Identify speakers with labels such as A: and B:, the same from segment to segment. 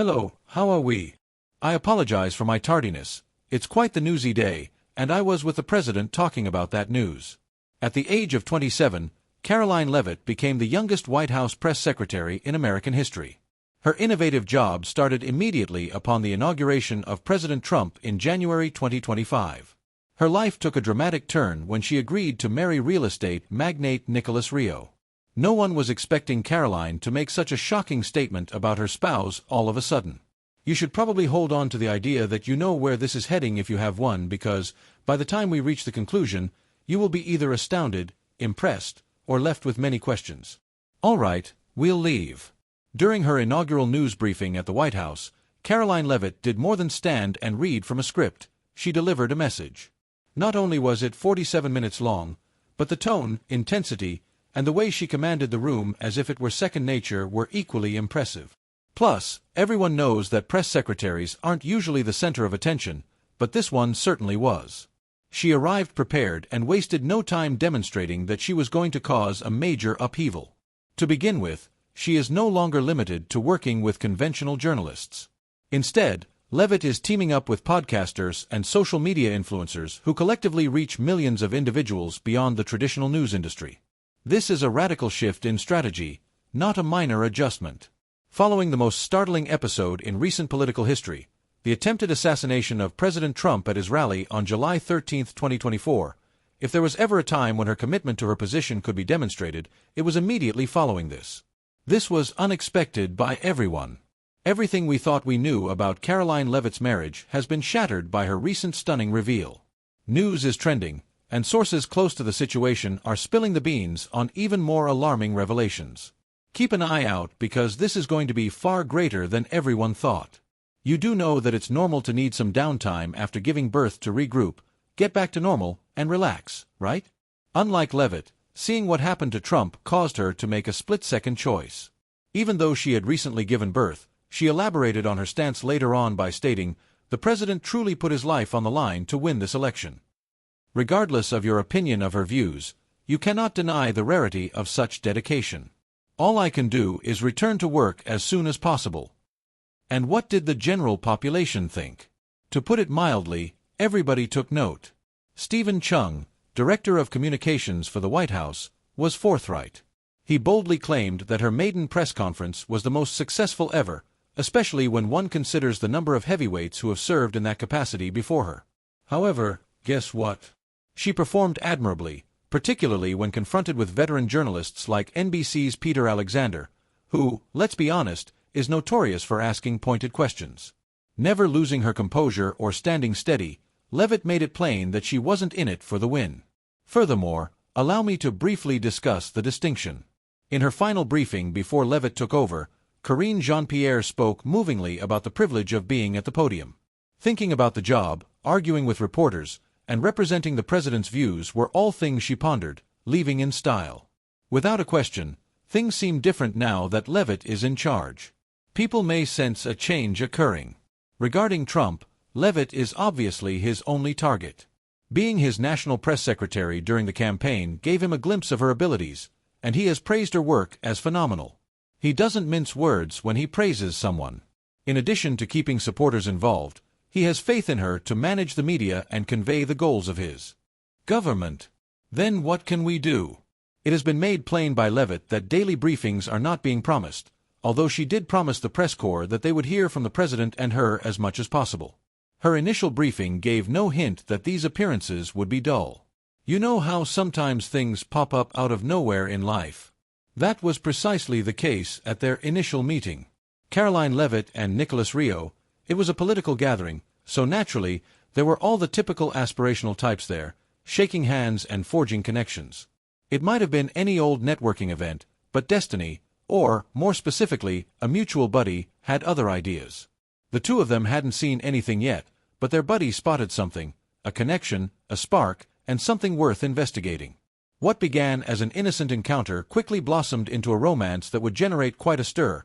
A: Hello, how are we? I apologize for my tardiness. It's quite the newsy day, and I was with the president talking about that news. At the age of 27, Karoline Leavitt became the youngest White House press secretary in American history. Her innovative job started immediately upon the inauguration of President Trump in January 2025. Her life took a dramatic turn when she agreed to marry real estate magnate Nicholas Rio. No one was expecting Karoline to make such a shocking statement about her spouse all of a sudden. You should probably hold on to the idea that you know where this is heading if you have one, because, by the time we reach the conclusion, you will be either astounded, impressed, or left with many questions. All right, we'll leave. During her inaugural news briefing at the White House, Karoline Leavitt did more than stand and read from a script. She delivered a message. Not only was it 47 minutes long, but the tone, intensity, and the way she commanded the room as if it were second nature were equally impressive. Plus, everyone knows that press secretaries aren't usually the center of attention, but this one certainly was. She arrived prepared and wasted no time demonstrating that she was going to cause a major upheaval. To begin with, she is no longer limited to working with conventional journalists. Instead, Leavitt is teaming up with podcasters and social media influencers who collectively reach millions of individuals beyond the traditional news industry. This is a radical shift in strategy, not a minor adjustment. Following the most startling episode in recent political history, the attempted assassination of President Trump at his rally on July 13, 2024, if there was ever a time when her commitment to her position could be demonstrated, it was immediately following this. This was unexpected by everyone. Everything we thought we knew about Karoline Leavitt's marriage has been shattered by her recent stunning reveal. News is trending, and sources close to the situation are spilling the beans on even more alarming revelations. Keep an eye out because this is going to be far greater than everyone thought. You do know that it's normal to need some downtime after giving birth to regroup, get back to normal, and relax, right? Unlike Leavitt, seeing what happened to Trump caused her to make a split-second choice. Even though she had recently given birth, she elaborated on her stance later on by stating, "The president truly put his life on the line to win this election." Regardless of your opinion of her views, you cannot deny the rarity of such dedication. All I can do is return to work as soon as possible. And what did the general population think? To put it mildly, everybody took note. Stephen Chung, Director of Communications for the White House, was forthright. He boldly claimed that her maiden press conference was the most successful ever, especially when one considers the number of heavyweights who have served in that capacity before her. However, guess what? She performed admirably, particularly when confronted with veteran journalists like NBC's Peter Alexander, who, let's be honest, is notorious for asking pointed questions. Never losing her composure or standing steady, Leavitt made it plain that she wasn't in it for the win. Furthermore, allow me to briefly discuss the distinction. In her final briefing before Leavitt took over, Karine Jean-Pierre spoke movingly about the privilege of being at the podium. Thinking about the job, arguing with reporters, and representing the president's views were all things she pondered, leaving in style. Without a question, things seem different now that Leavitt is in charge. People may sense a change occurring. Regarding Trump, Leavitt is obviously his only target. Being his national press secretary during the campaign gave him a glimpse of her abilities, and he has praised her work as phenomenal. He doesn't mince words when he praises someone. In addition to keeping supporters involved, he has faith in her to manage the media and convey the goals of his government. Then what can we do? It has been made plain by Leavitt that daily briefings are not being promised, although she did promise the press corps that they would hear from the president and her as much as possible. Her initial briefing gave no hint that these appearances would be dull. You know how sometimes things pop up out of nowhere in life. That was precisely the case at their initial meeting. Karoline Leavitt and Nicholas Rio. It was a political gathering, so naturally, there were all the typical aspirational types there, shaking hands and forging connections. It might have been any old networking event, but destiny, or, more specifically, a mutual buddy, had other ideas. The two of them hadn't seen anything yet, but their buddy spotted something, a connection, a spark, and something worth investigating. What began as an innocent encounter quickly blossomed into a romance that would generate quite a stir,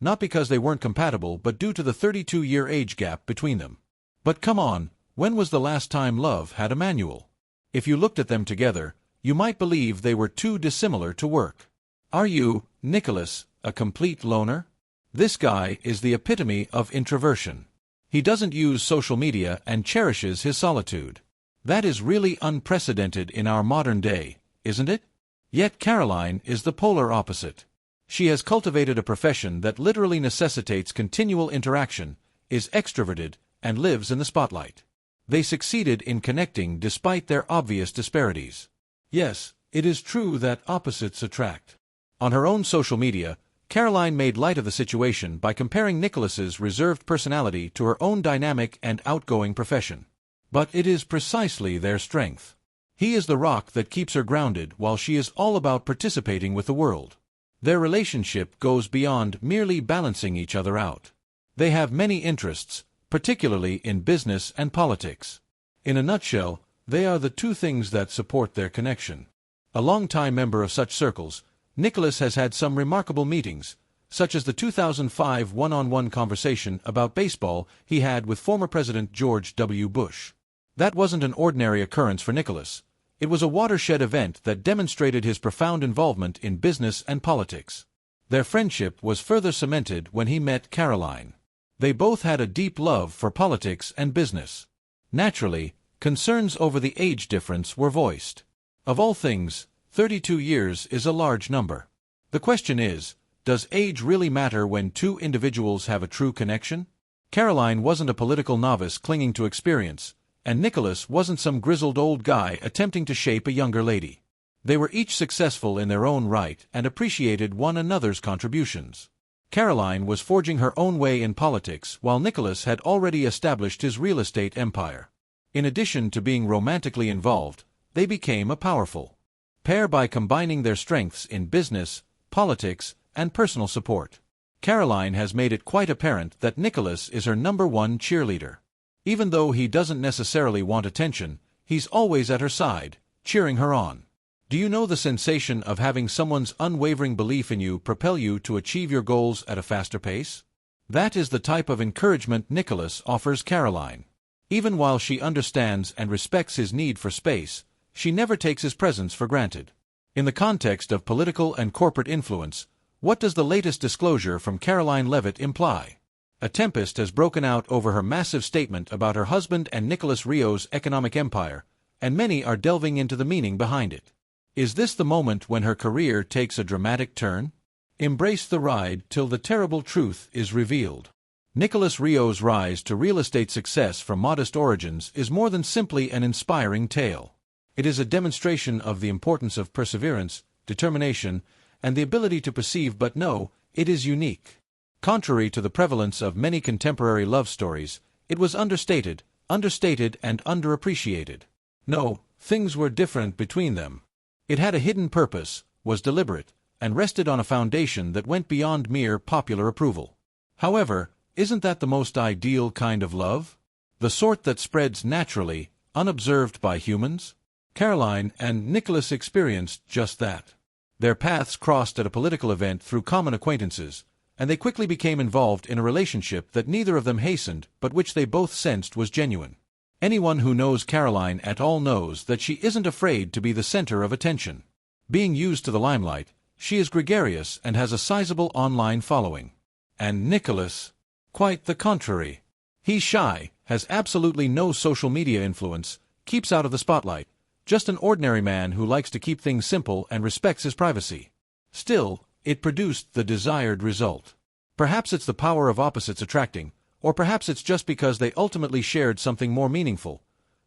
A: not because they weren't compatible but due to the 32-year age gap between them. But come on, when was the last time love had a manual? If you looked at them together, you might believe they were too dissimilar to work. Are you, Nicholas, a complete loner? This guy is the epitome of introversion. He doesn't use social media and cherishes his solitude. That is really unprecedented in our modern day, isn't it? Yet Karoline is the polar opposite. She has cultivated a profession that literally necessitates continual interaction, is extroverted, and lives in the spotlight. They succeeded in connecting despite their obvious disparities. Yes, it is true that opposites attract. On her own social media, Karoline made light of the situation by comparing Nicholas's reserved personality to her own dynamic and outgoing profession. But it is precisely their strength. He is the rock that keeps her grounded while she is all about participating with the world. Their relationship goes beyond merely balancing each other out. They have many interests, particularly in business and politics. In a nutshell, they are the two things that support their connection. A long-time member of such circles, Nicholas has had some remarkable meetings, such as the 2005 one-on-one conversation about baseball he had with former President George W. Bush. That wasn't an ordinary occurrence for Nicholas. It was a watershed event that demonstrated his profound involvement in business and politics. Their friendship was further cemented when he met Karoline. They both had a deep love for politics and business. Naturally, concerns over the age difference were voiced. Of all things, 32 years is a large number. The question is, does age really matter when two individuals have a true connection? Karoline wasn't a political novice clinging to experience, and Nicholas wasn't some grizzled old guy attempting to shape a younger lady. They were each successful in their own right and appreciated one another's contributions. Karoline was forging her own way in politics while Nicholas had already established his real estate empire. In addition to being romantically involved, they became a powerful pair by combining their strengths in business, politics, and personal support. Karoline has made it quite apparent that Nicholas is her #1 cheerleader. Even though he doesn't necessarily want attention, he's always at her side, cheering her on. Do you know the sensation of having someone's unwavering belief in you propel you to achieve your goals at a faster pace? That is the type of encouragement Nicholas offers Karoline. Even while she understands and respects his need for space, she never takes his presence for granted. In the context of political and corporate influence, what does the latest disclosure from Karoline Leavitt imply? A tempest has broken out over her massive statement about her husband and Nicholas Rio's economic empire, and many are delving into the meaning behind it. Is this the moment when her career takes a dramatic turn? Embrace the ride till the terrible truth is revealed. Nicholas Rio's rise to real estate success from modest origins is more than simply an inspiring tale. It is a demonstration of the importance of perseverance, determination, and the ability to perceive but know it is unique. Contrary to the prevalence of many contemporary love stories, it was understated and underappreciated. No, things were different between them. It had a hidden purpose, was deliberate, and rested on a foundation that went beyond mere popular approval. However, isn't that the most ideal kind of love? The sort that spreads naturally, unobserved by humans? Karoline and Nicholas experienced just that. Their paths crossed at a political event through common acquaintances, and they quickly became involved in a relationship that neither of them hastened but which they both sensed was genuine. Anyone who knows Karoline at all knows that she isn't afraid to be the center of attention. Being used to the limelight, she is gregarious and has a sizable online following. And Nicholas? Quite the contrary. He's shy, has absolutely no social media influence, keeps out of the spotlight, just an ordinary man who likes to keep things simple and respects his privacy. Still, it produced the desired result. Perhaps it's the power of opposites attracting, or perhaps it's just because they ultimately shared something more meaningful: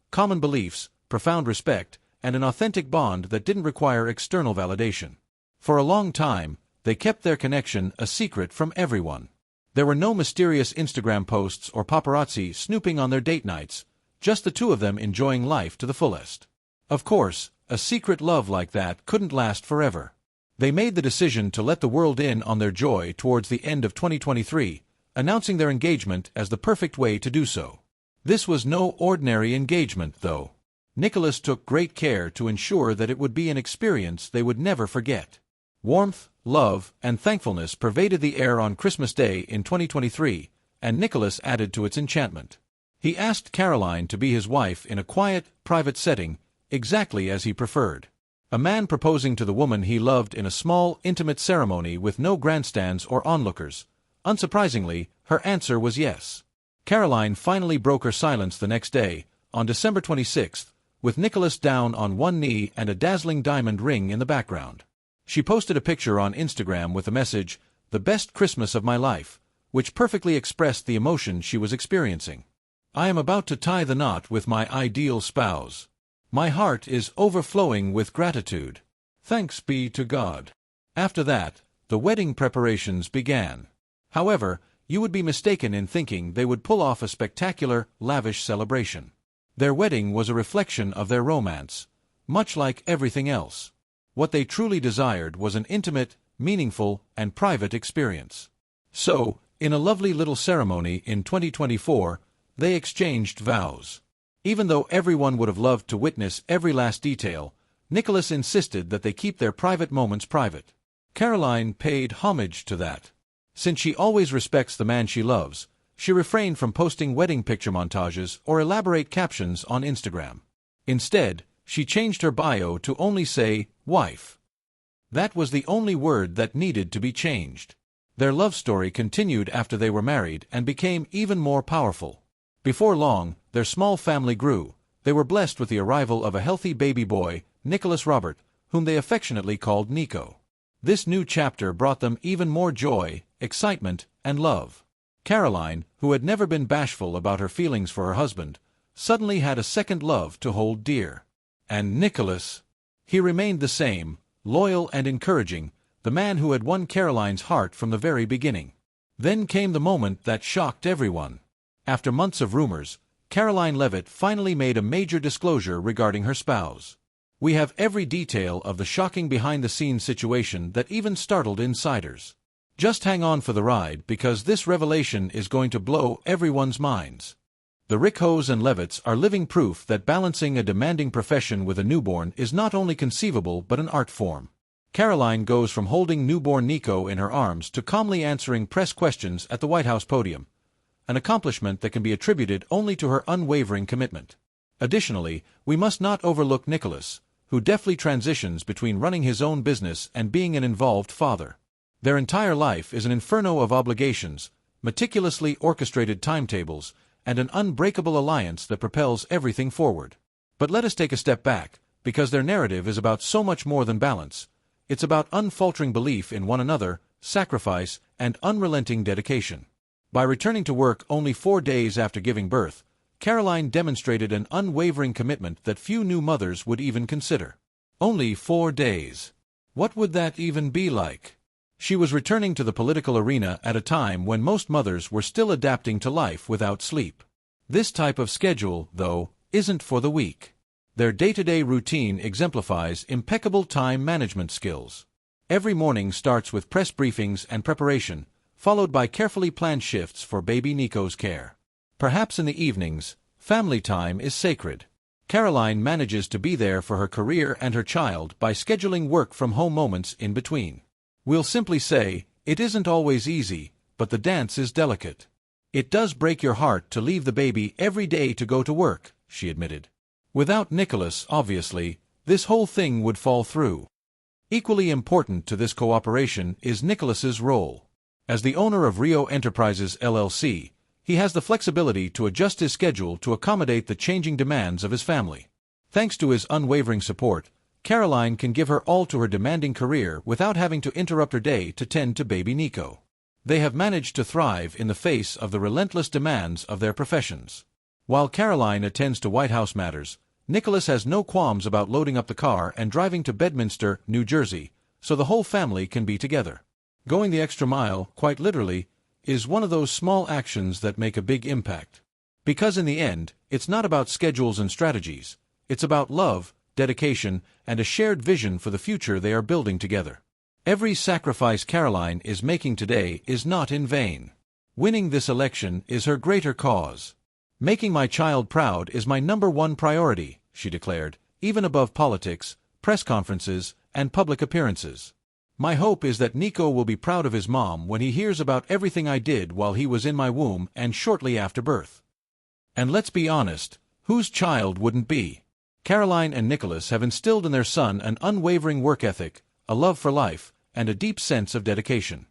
A: common beliefs, profound respect, and an authentic bond that didn't require external validation. For a long time, they kept their connection a secret from everyone. There were no mysterious Instagram posts or paparazzi snooping on their date nights, just the two of them enjoying life to the fullest. Of course, a secret love like that couldn't last forever. They made the decision to let the world in on their joy towards the end of 2023, announcing their engagement as the perfect way to do so. This was no ordinary engagement, though. Nicholas took great care to ensure that it would be an experience they would never forget. Warmth, love, and thankfulness pervaded the air on Christmas Day in 2023, and Nicholas added to its enchantment. He asked Karoline to be his wife in a quiet, private setting, exactly as he preferred. A man proposing to the woman he loved in a small, intimate ceremony with no grandstands or onlookers, Unsurprisingly, her answer was yes. Karoline finally broke her silence the next day, on December 26th, with Nicholas down on one knee and a dazzling diamond ring in the background. She posted a picture on Instagram with the message, "The best Christmas of my life," which perfectly expressed the emotion she was experiencing. "I am about to tie the knot with my ideal spouse. My heart is overflowing with gratitude. Thanks be to God." After that, the wedding preparations began. However, you would be mistaken in thinking they would pull off a spectacular, lavish celebration. Their wedding was a reflection of their romance, much like everything else. What they truly desired was an intimate, meaningful, and private experience. So, in a lovely little ceremony in 2024, they exchanged vows. Even though everyone would have loved to witness every last detail, Nicholas insisted that they keep their private moments private. Karoline paid homage to that. Since she always respects the man she loves, she refrained from posting wedding picture montages or elaborate captions on Instagram. Instead, she changed her bio to only say, "wife." That was the only word that needed to be changed. Their love story continued after they were married and became even more powerful. Before long, their small family grew. They were blessed with the arrival of a healthy baby boy, Nicholas Robert, whom they affectionately called Nico. This new chapter brought them even more joy, excitement, and love. Karoline, who had never been bashful about her feelings for her husband, suddenly had a second love to hold dear. And Nicholas? He remained the same, loyal and encouraging, the man who had won Karoline's heart from the very beginning. Then came the moment that shocked everyone. After months of rumors, Karoline Leavitt finally made a major disclosure regarding her spouse. We have every detail of the shocking behind-the-scenes situation that even startled insiders. Just hang on for the ride because this revelation is going to blow everyone's minds. The Rickos and Levitts are living proof that balancing a demanding profession with a newborn is not only conceivable but an art form. Karoline goes from holding newborn Nico in her arms to calmly answering press questions at the White House podium, an accomplishment that can be attributed only to her unwavering commitment. Additionally, we must not overlook Nicholas, who deftly transitions between running his own business and being an involved father. Their entire life is an inferno of obligations, meticulously orchestrated timetables, and an unbreakable alliance that propels everything forward. But let us take a step back, because their narrative is about so much more than balance. It's about unfaltering belief in one another, sacrifice, and unrelenting dedication. By returning to work only 4 days after giving birth, Karoline demonstrated an unwavering commitment that few new mothers would even consider. Only 4 days. What would that even be like? She was returning to the political arena at a time when most mothers were still adapting to life without sleep. This type of schedule, though, isn't for the weak. Their day-to-day routine exemplifies impeccable time management skills. Every morning starts with press briefings and preparation, followed by carefully planned shifts for baby Nico's care. Perhaps in the evenings, family time is sacred. Karoline manages to be there for her career and her child by scheduling work-from-home moments in between. We'll simply say, it isn't always easy, but the dance is delicate. "It does break your heart to leave the baby every day to go to work," she admitted. Without Nicholas, obviously, this whole thing would fall through. Equally important to this cooperation is Nicholas's role. As the owner of Rio Enterprises LLC, he has the flexibility to adjust his schedule to accommodate the changing demands of his family. Thanks to his unwavering support, Karoline can give her all to her demanding career without having to interrupt her day to tend to baby Nico. They have managed to thrive in the face of the relentless demands of their professions. While Karoline attends to White House matters, Nicholas has no qualms about loading up the car and driving to Bedminster, New Jersey, so the whole family can be together. Going the extra mile, quite literally, is one of those small actions that make a big impact. Because in the end, it's not about schedules and strategies. It's about love, dedication, and a shared vision for the future they are building together. Every sacrifice Karoline is making today is not in vain. Winning this election is her greater cause. "Making my child proud is my #1 priority," she declared, even above politics, press conferences, and public appearances. "My hope is that Nico will be proud of his mom when he hears about everything I did while he was in my womb and shortly after birth." And let's be honest, whose child wouldn't be? Karoline and Nicholas have instilled in their son an unwavering work ethic, a love for life, and a deep sense of dedication.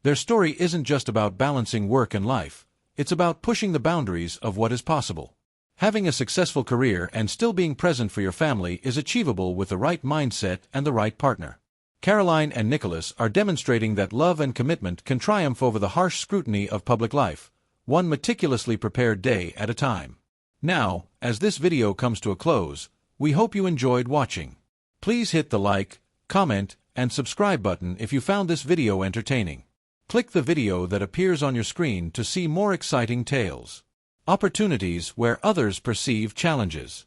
A: Their story isn't just about balancing work and life, it's about pushing the boundaries of what is possible. Having a successful career and still being present for your family is achievable with the right mindset and the right partner. Karoline and Nicholas are demonstrating that love and commitment can triumph over the harsh scrutiny of public life, one meticulously prepared day at a time. Now, as this video comes to a close, we hope you enjoyed watching. Please hit the like, comment, and subscribe button if you found this video entertaining. Click the video that appears on your screen to see more exciting tales. Opportunities where others perceive challenges.